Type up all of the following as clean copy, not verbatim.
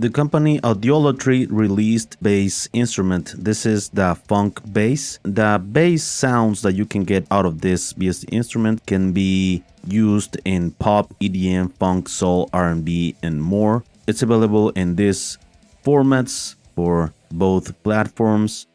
The company Audiolatry released bass instrument. This is the FunkBass. The bass sounds that you can get out of this BSD instrument can be used in pop, EDM, funk, soul, R&B, and more. It's available in these formats for both platforms.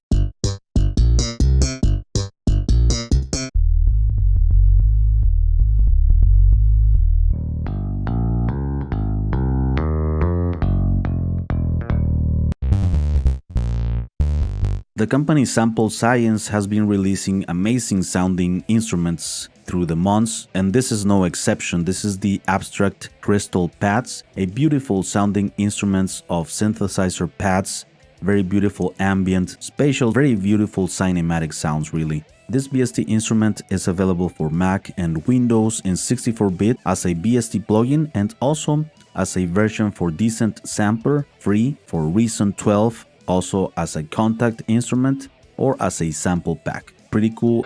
The company Sample Science has been releasing amazing sounding instruments through the months, and this is no exception. This is the Abstract Crystal Pads, a beautiful sounding instruments of synthesizer pads, very beautiful ambient, spatial, very beautiful cinematic sounds really. This BSD instrument is available for Mac and Windows in 64-bit as a BSD plugin and also as a version for Decent Sampler, free for Reason 12, also as a contact instrument or as a sample pack. Pretty cool.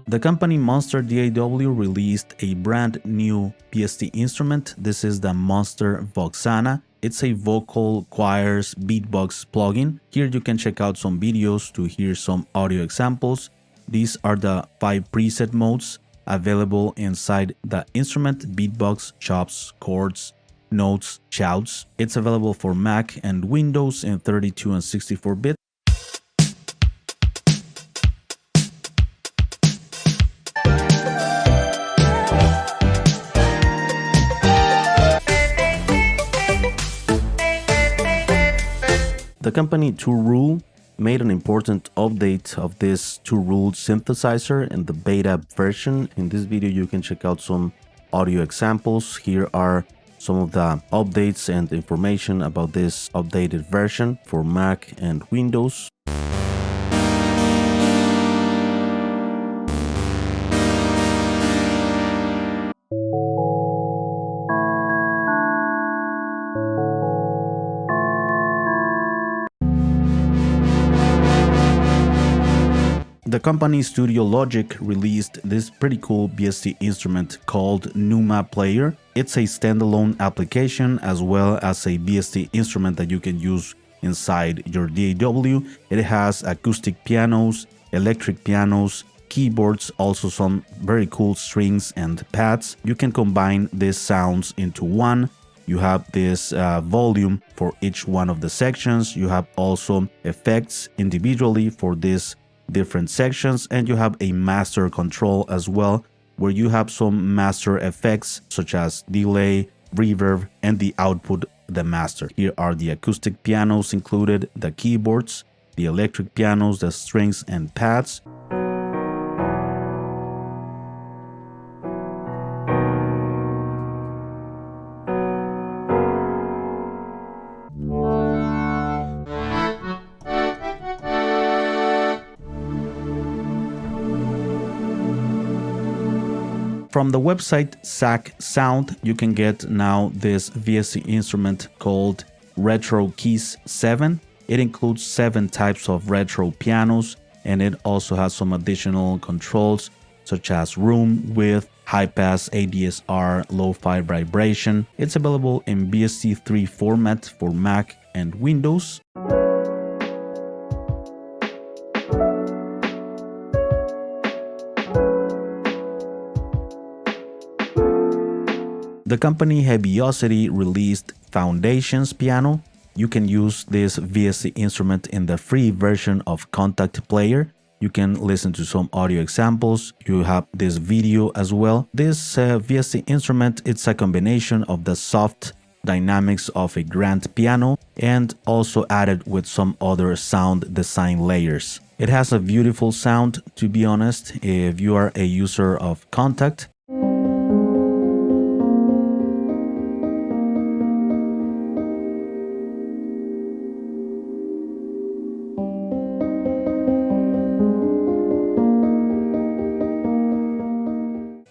The company Monster DAW released a brand new BSD instrument. This is the Monster Voxana. It's a vocal choirs beatbox plugin. Here you can check out some videos to hear some audio examples. These are the 5 preset modes available inside the instrument: beatbox, chops, chords, notes, shouts. It's available for Mac and Windows in 32 and 64-bit. The company Two Rule made an important update of this Two Rule synthesizer in the beta version. In this video you can check out some audio examples. Here are some of the updates and information about this updated version for Mac and Windows. The company Studio Logic released this pretty cool BSD instrument called Numa Player. It's a standalone application as well as a BSD instrument that you can use inside your DAW. It has acoustic pianos, electric pianos, keyboards, also some very cool strings and pads. You can combine these sounds into one. You have this volume for each one of the sections. You have also effects individually for this different sections, and you have a master control as well, where you have some master effects such as delay, reverb, and the output, the master. Here are the acoustic pianos included, the keyboards, the electric pianos, the strings and pads. From the website ZAK Sound, you can get now this VST instrument called Retro Keys 7. It includes 7 types of retro pianos, and it also has some additional controls such as room, width, high pass, ADSR, lo-fi vibration. It's available in BST3 format for Mac and Windows. The company Heavyocity released Foundations Piano. You can use this VST instrument in the free version of Contact Player. You can listen to some audio examples. You have this video as well. This VST instrument, it's a combination of the soft dynamics of a grand piano and also added with some other sound design layers. It has a beautiful sound, to be honest, if you are a user of Contact.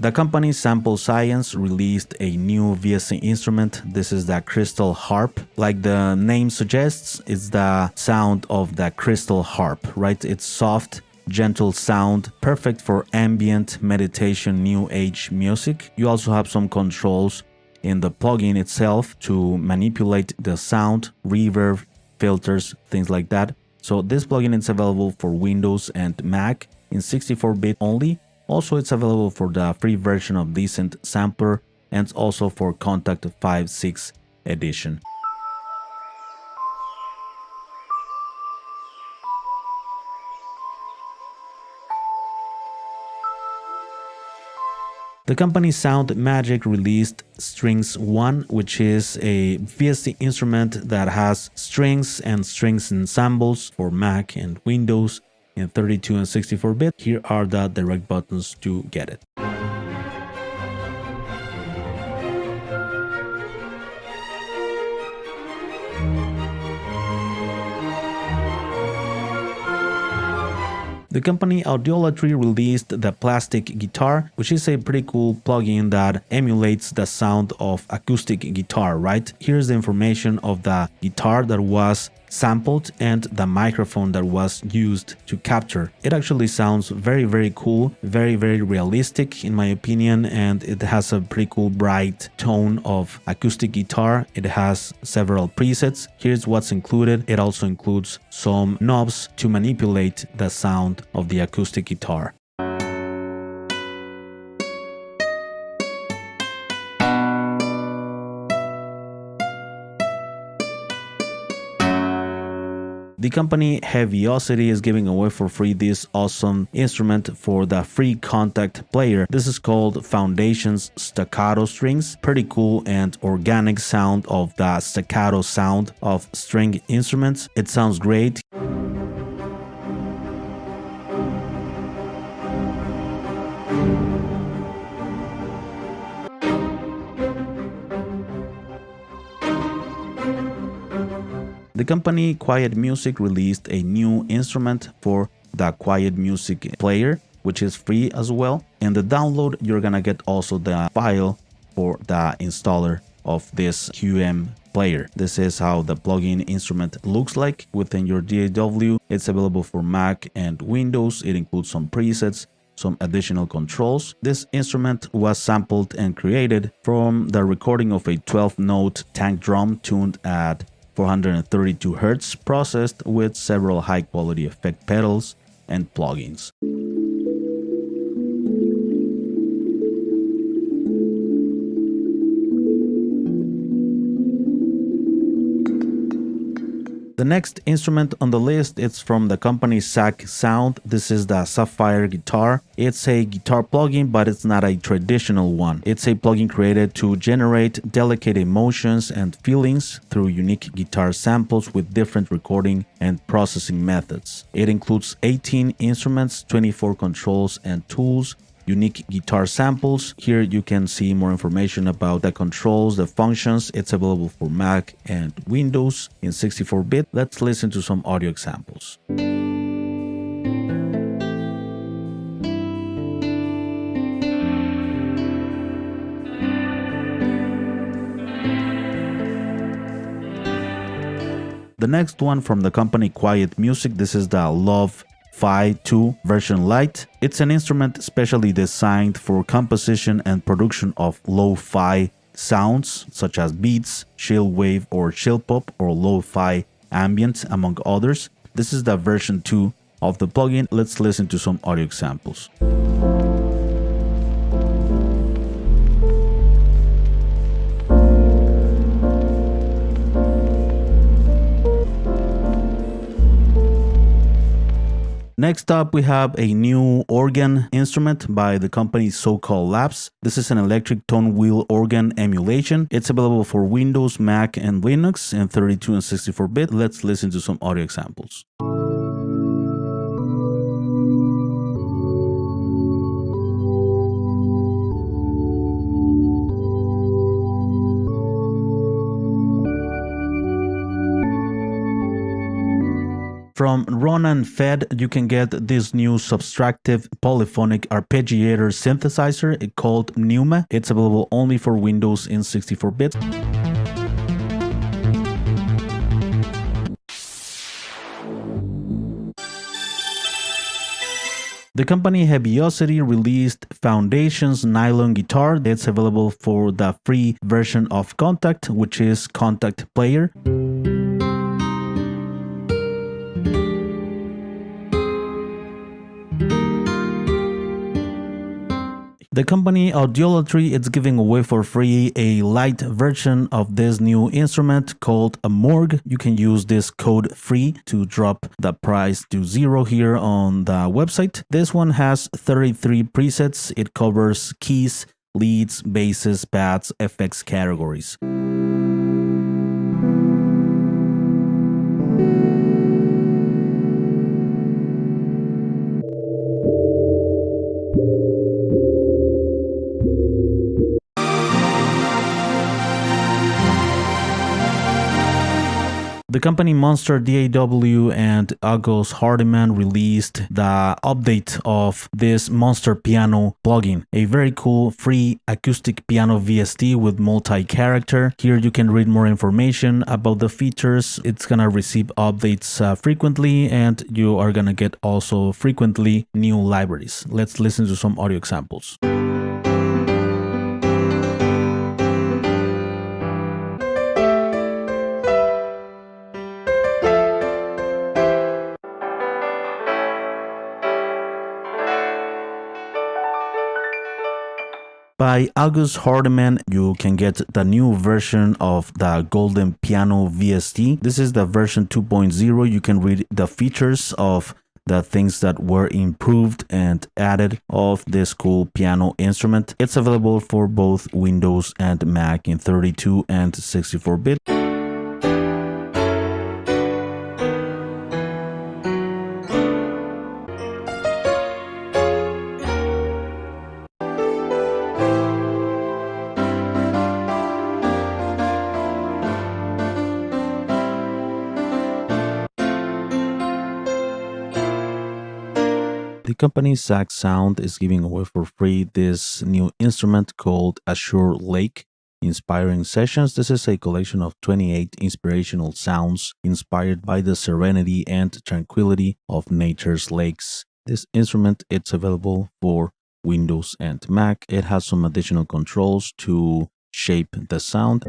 The company Sample Science released a new VST instrument. This is the crystal harp. Like the name suggests, it's the sound of the crystal harp, right? It's soft, gentle sound, perfect for ambient, meditation, new age music. You also have some controls in the plugin itself to manipulate the sound, reverb, filters, things like that. So this plugin is available for Windows and Mac in 64-bit only. Also, it's available for the free version of Decent Sampler and also for Contact 5.6 edition. The company Sound Magic released Strings 1, which is a VST instrument that has strings and strings ensembles for Mac and Windows in 32 and 64-bit. Here are the direct buttons to get it. The company Audiolatry released the PlastikGuitar, which is a pretty cool plugin that emulates the sound of acoustic guitar, right? Here's the information of the guitar that was sampled and the microphone that was used to capture. It actually sounds very cool, very realistic in my opinion, and it has a pretty cool bright tone of acoustic guitar. It has several presets. Here's what's included. It also includes some knobs to manipulate the sound of the acoustic guitar. The company Heavyocity is giving away for free this awesome instrument for the free contact player. This is called Foundation's Staccato Strings. Pretty cool and organic sound of the staccato sound of string instruments. It sounds great. The company Quiet Music released a new instrument for the Quiet Music player, which is free as well. In the download, you're gonna get also the file for the installer of this QM player. This is how the plugin instrument looks like within your DAW. It's available for Mac and Windows. It includes some presets, some additional controls. This instrument was sampled and created from the recording of a 12-note tank drum tuned at 432 Hz, processed with several high-quality effect pedals and plugins. The next instrument on the list is from the company ZAK Sound. This is the Sapphire Guitar. It's a guitar plugin, but it's not a traditional one. It's a plugin created to generate delicate emotions and feelings through unique guitar samples with different recording and processing methods. It includes 18 instruments, 24 controls and tools, unique guitar samples. Here you can see more information about the controls, the functions. It's available for Mac and Windows in 64-bit. Let's listen to some audio examples. The next one from the company Quiet Music. This is the Love Fi 2 version Lite. It's an instrument specially designed for composition and production of lo-fi sounds such as beats, chill wave or chill pop or lo-fi ambient, among others. This is the version 2 of the plugin. Let's listen to some audio examples. Next up, we have a new organ instrument by the company SocaLabs. This is an electric tone wheel organ emulation. It's available for Windows, Mac, and Linux in 32 and 64-bit. Let's listen to some audio examples. From Ronan Fed, you can get this new subtractive polyphonic arpeggiator synthesizer called Pneuma. It's available only for Windows in 64-bit. The company Heavyocity released Foundation's Nylon guitar. It's available for the free version of Contact, which is Contact Player. The company Audiolatry is giving away for free a Lite version of this new instrument called Amurg. You can use this code FREE to drop the price to 0 here on the website. This one has 33 presets. It covers keys, leads, basses, pads, effects categories. The company Monster DAW and Agus Hardiman released the update of this Monster Piano plugin, a very cool free acoustic piano VST with multi-character. Here you can read more information about the features. It's gonna receive updates frequently, and you are gonna get also frequently new libraries. Let's listen to some audio examples. By Agus Hardiman, you can get the new version of the Golden Piano VST. This is the version 2.0. You can read the features of the things that were improved and added of this cool piano instrument. It's available for both Windows and Mac in 32 and 64-bit. The company ZAK Sound is giving away for free this new instrument called Azure Lake Inspiring Sessions. This is a collection of 28 inspirational sounds inspired by the serenity and tranquility of nature's lakes. This instrument, it's available for Windows and Mac. It has some additional controls to shape the sound.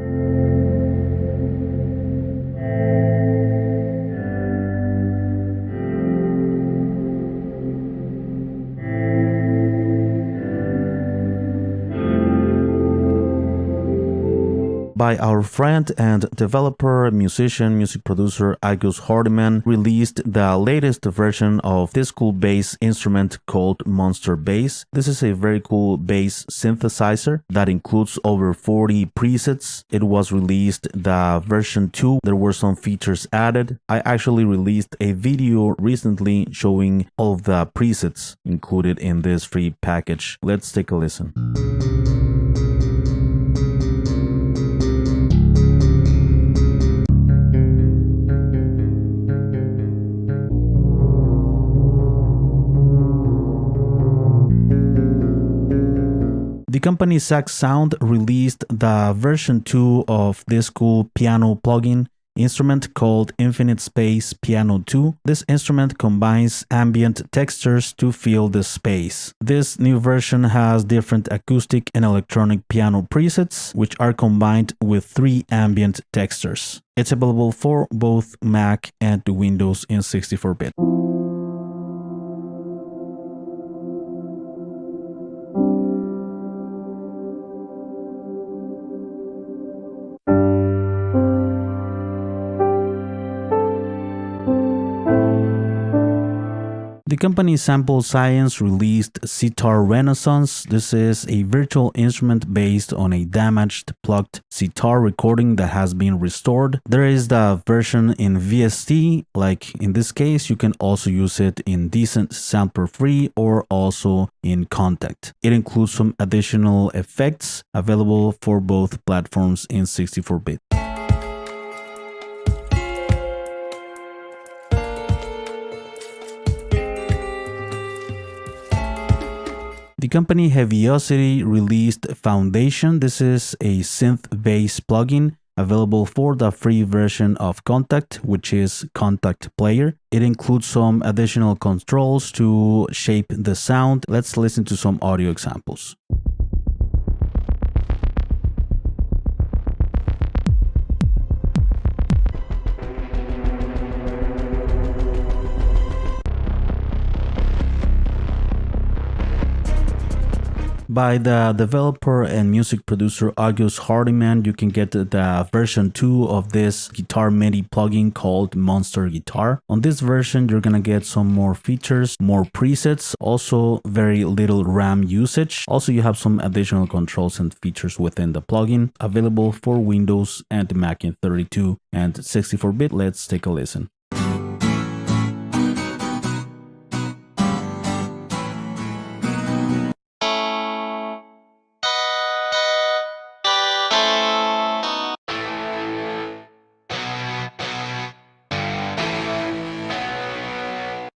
By our friend and developer, musician, music producer Agus Hardiman released the latest version of this cool bass instrument called Monster Bass. This is a very cool bass synthesizer that includes over 40 presets. It was released the version 2. There were some features added. I actually released a video recently showing all of the presets included in this free package. Let's take a listen. The company ZAK Sound released the version 2 of this cool piano plugin instrument called Infinite Space Piano 2. This instrument combines ambient textures to fill the space. This new version has different acoustic and electronic piano presets, which are combined with 3 ambient textures. It's available for both Mac and Windows in 64-bit. The company Sample Science released Sitar Renaissance. This is a virtual instrument based on a damaged plucked sitar recording that has been restored. There is the version in VST, like in this case. You can also use it in Decent Sound for free or also in Contact. It includes some additional effects available for both platforms in 64-bit. The company Heavyocity released Foundation. This is a synth-based plugin available for the free version of Contact, which is Contact Player. It includes some additional controls to shape the sound. Let's listen to some audio examples. By the developer and music producer Agus Hardiman, you can get the version 2 of this guitar MIDI plugin called Monster Guitar. On this version, you're gonna get some more features, more presets, also very little RAM usage. Also, you have some additional controls and features within the plugin, available for Windows and Mac in 32 and 64-bit. Let's take a listen.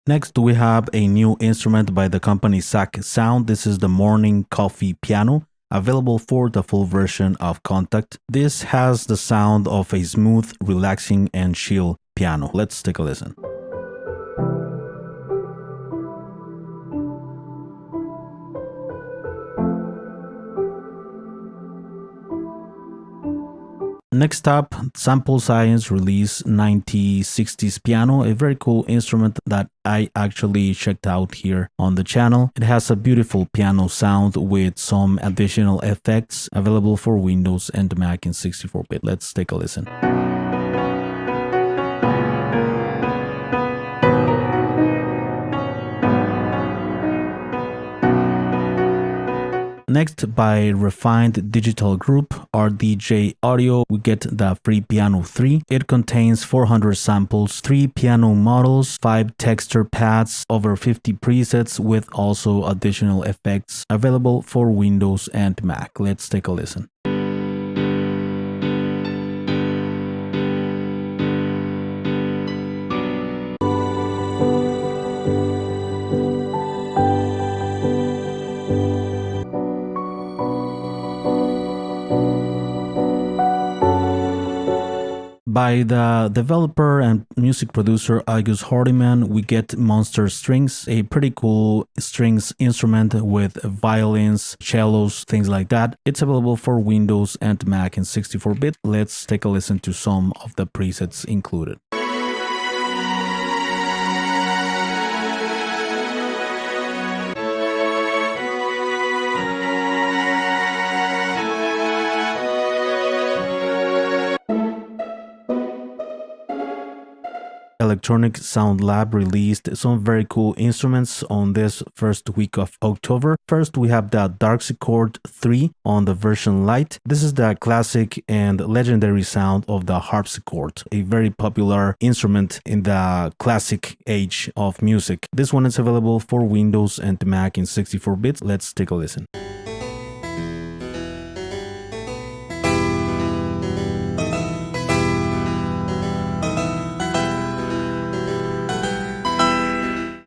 Next, we have a new instrument by the company ZAK Sound. This is the Morning Coffee Piano, available for the full version of Contact. This has the sound of a smooth, relaxing, and chill piano. Let's take a listen. Next up, Sample Science released 1960s Piano, a very cool instrument that I actually checked out here on the channel. It has a beautiful piano sound with some additional effects available for Windows and Mac in 64-bit. Let's take a listen. Next, by Refined Digital Group, RDGAudio, we get the Free Piano 3. It contains 400 samples, 3 piano models, 5 texture pads, over 50 presets with also additional effects available for Windows and Mac. Let's take a listen. By the developer and music producer Agus Hardiman, we get Monster Strings, a pretty cool strings instrument with violins, cellos, things like that. It's available for Windows and Mac in 64-bit. Let's take a listen to some of the presets included. Electronic Sound Lab released some very cool instruments on this first week of October. First, we have the Darksichord 3 on the version Lite. This is the classic and legendary sound of the harpsichord, a very popular instrument in the classic age of music. This one is available for Windows and Mac in 64-bit. Let's take a listen.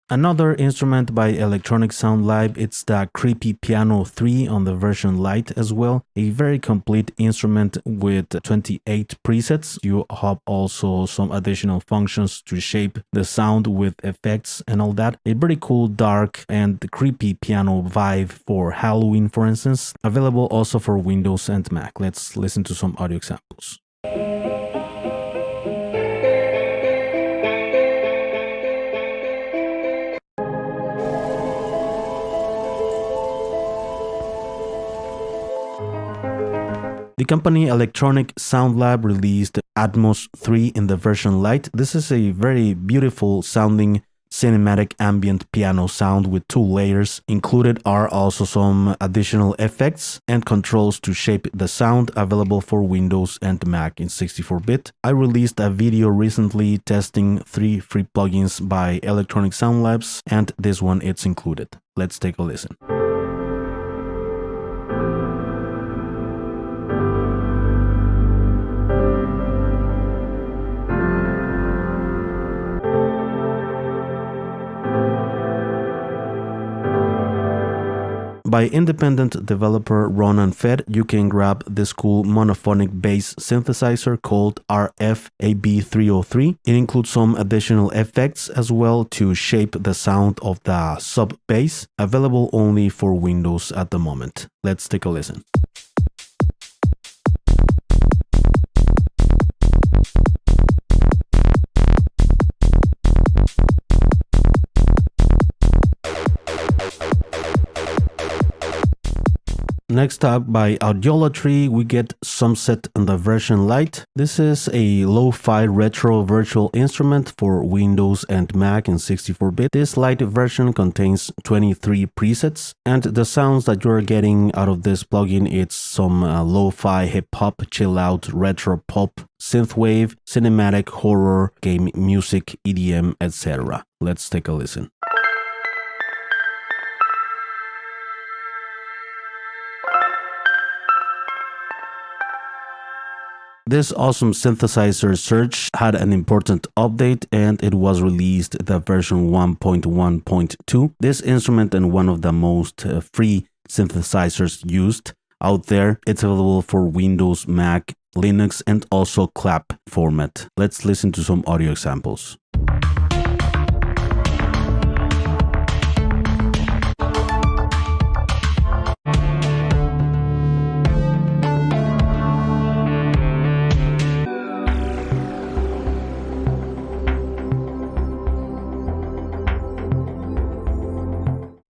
Another instrument by Electronic Sound Lab, it's the Creepy Piano 3 on the version Lite as well. A very complete instrument with 28 presets. You have also some additional functions to shape the sound with effects and all that. A pretty cool, dark and creepy piano vibe for Halloween, for instance. Available also for Windows and Mac. Let's listen to some audio examples. The company Electronic Sound Lab released Atmos 3 in the version Lite. This is a very beautiful sounding cinematic ambient piano sound with 2 layers. Included are also some additional effects and controls to shape the sound, available for Windows and Mac in 64-bit. I released a video recently testing 3 free plugins by Electronic Sound Labs, and this one it's included. Let's take a listen. By independent developer Ronan Fed, you can grab this cool monophonic bass synthesizer called RF-AB303. It includes some additional effects as well to shape the sound of the sub-bass, available only for Windows at the moment. Let's take a listen. Next up, by Audiolatry, we get Sunset in the version Lite. This is a lo-fi retro virtual instrument for Windows and Mac in 64-bit. This Lite version contains 23 presets, and the sounds that you're getting out of this plugin, it's some lo-fi hip-hop, chill-out, retro pop, synthwave, cinematic, horror, game music, EDM, etc. Let's take a listen. This awesome synthesizer surge had an important update, and it was released the version 1.1.2. This instrument and one of the most free synthesizers used out there. It's available for Windows, Mac, Linux, and also clap format. Let's listen to some audio examples.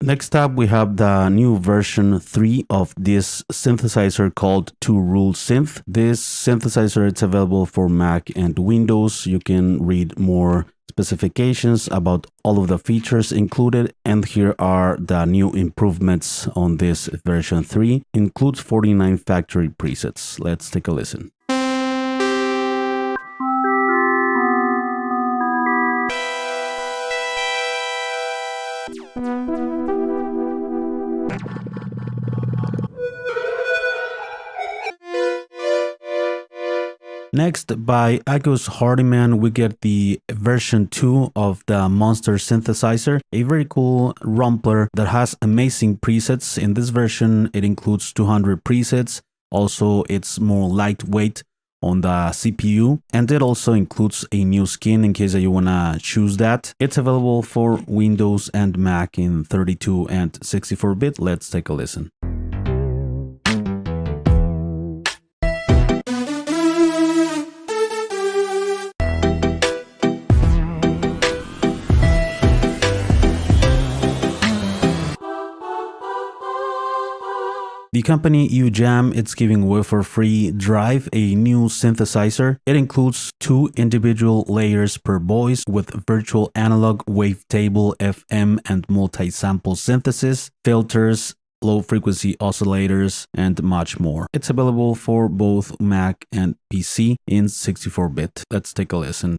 Next up, we have the new version 3 of this synthesizer called Two Rule Synth. This synthesizer, it's available for Mac and Windows. You can read more specifications about all of the features included, and here are the new improvements on this version 3. Includes 49 factory presets. Let's take a listen. Next, by Agus Hardiman, we get the version 2 of the Monster synthesizer, a very cool rumpler that has amazing presets. In this version, it includes 200 presets. Also, it's more lightweight on the CPU, and it also includes a new skin in case you wanna choose that. It's available for Windows and Mac in 32 and 64-bit. Let's take a listen. The company UJam, it's giving away for free Drive, a new synthesizer. It includes 2 individual layers per voice with virtual analog, wavetable, FM, and multi-sample synthesis, filters, low-frequency oscillators, and much more. It's available for both Mac and PC in 64-bit. Let's take a listen.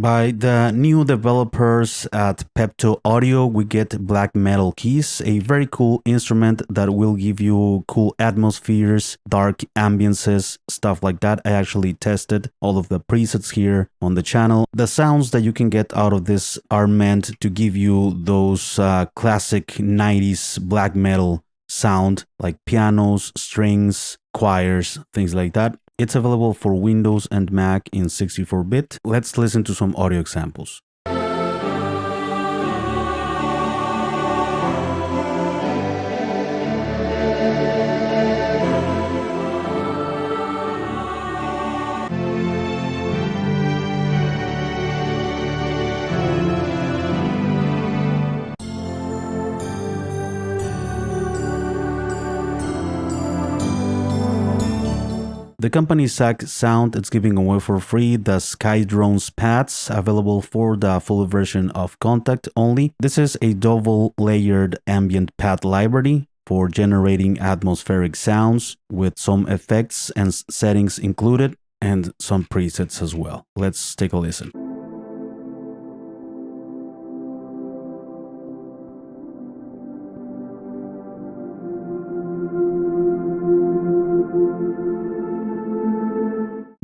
By the new developers at Pepto Audio, we get Black Metal Keys, a very cool instrument that will give you cool atmospheres, dark ambiances, stuff like that. I actually tested all of the presets here on the channel. The sounds that you can get out of this are meant to give you those classic 90s black metal sound, like pianos, strings, choirs, things like that. It's available for Windows and Mac in 64-bit. Let's listen to some audio examples. The company ZAK Sound is giving away for free the Skydrones Pads, available for the full version of Contact only. This is a double-layered ambient pad library for generating atmospheric sounds with some effects and settings included, and some presets as well. Let's take a listen.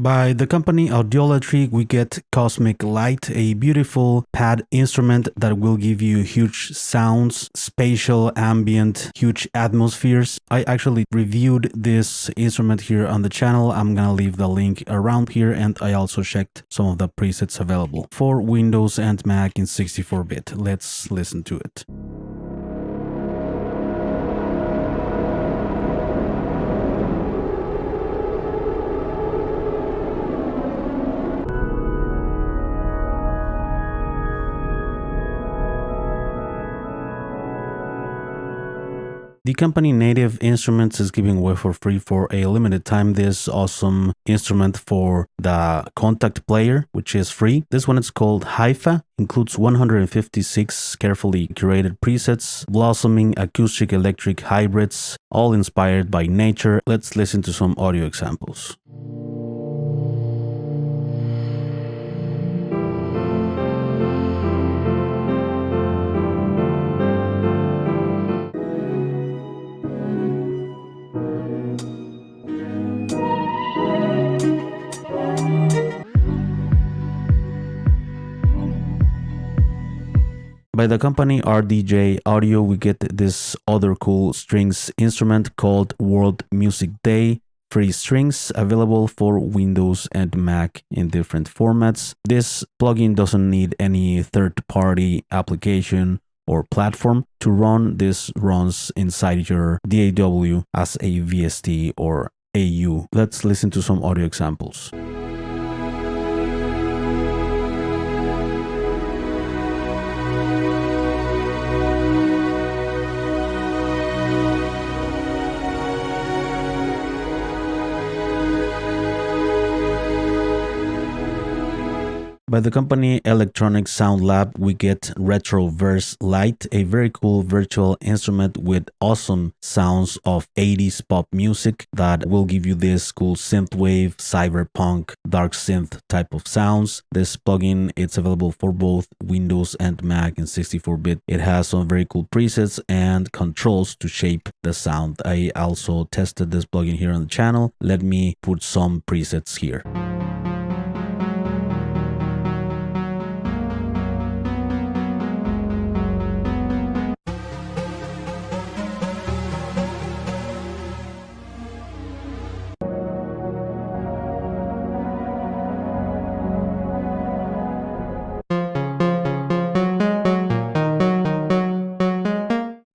By the company Audiolatry, we get Cosmic Lite, a beautiful pad instrument that will give you huge sounds, spatial, ambient, huge atmospheres. I actually reviewed this instrument here on the channel. I'm gonna leave the link around here, and I also checked some of the presets available for Windows and Mac in 64-bit. Let's listen to it. The company Native Instruments is giving away for free for a limited time this awesome instrument for the Contact Player, which is free. This one is called Haifa, includes 156 carefully curated presets, blossoming acoustic electric hybrids, all inspired by nature. Let's listen to some audio examples. By the company RDGAudio, we get this other cool strings instrument called World Music Day. Free strings available for Windows and Mac in different formats. This plugin doesn't need any third-party application or platform to run. This runs inside your DAW as a VST or AU. Let's listen to some audio examples. By the company Electronic Sound Lab, we get Retroverse Lite, a very cool virtual instrument with awesome sounds of 80s pop music that will give you this cool synthwave, cyberpunk, dark synth type of sounds. This plugin, it's available for both Windows and Mac in 64-bit. It has some very cool presets and controls to shape the sound. I also tested this plugin here on the channel. Let me put some presets here.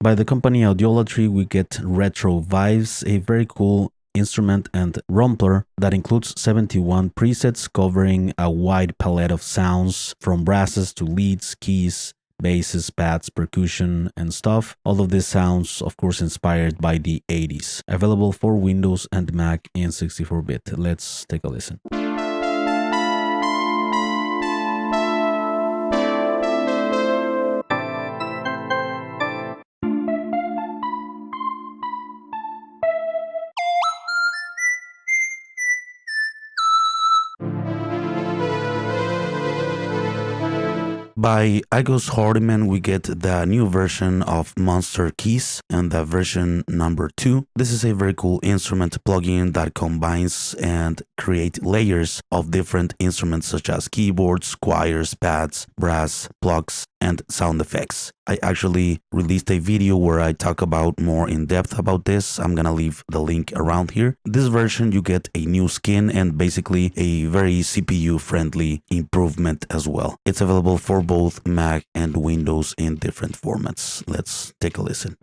By the company Audiolatry, we get Retro Vibes, a very cool instrument and rumpler that includes 71 presets covering a wide palette of sounds from brasses to leads, keys, basses, pads, percussion, and stuff. All of these sounds, of course, inspired by the 80s. Available for Windows and Mac in 64-bit. Let's take a listen. By Agus Hardiman, we get the new version of Monster Keys and the version number 2. This is a very cool instrument plugin that combines and creates layers of different instruments such as keyboards, choirs, pads, brass, plugs, and sound effects. I actually released a video where I talk about more in depth about this. I'm gonna leave the link around here. This version, you get a new skin and basically a very CPU friendly improvement as well. It's available for both Mac and Windows in different formats. Let's take a listen.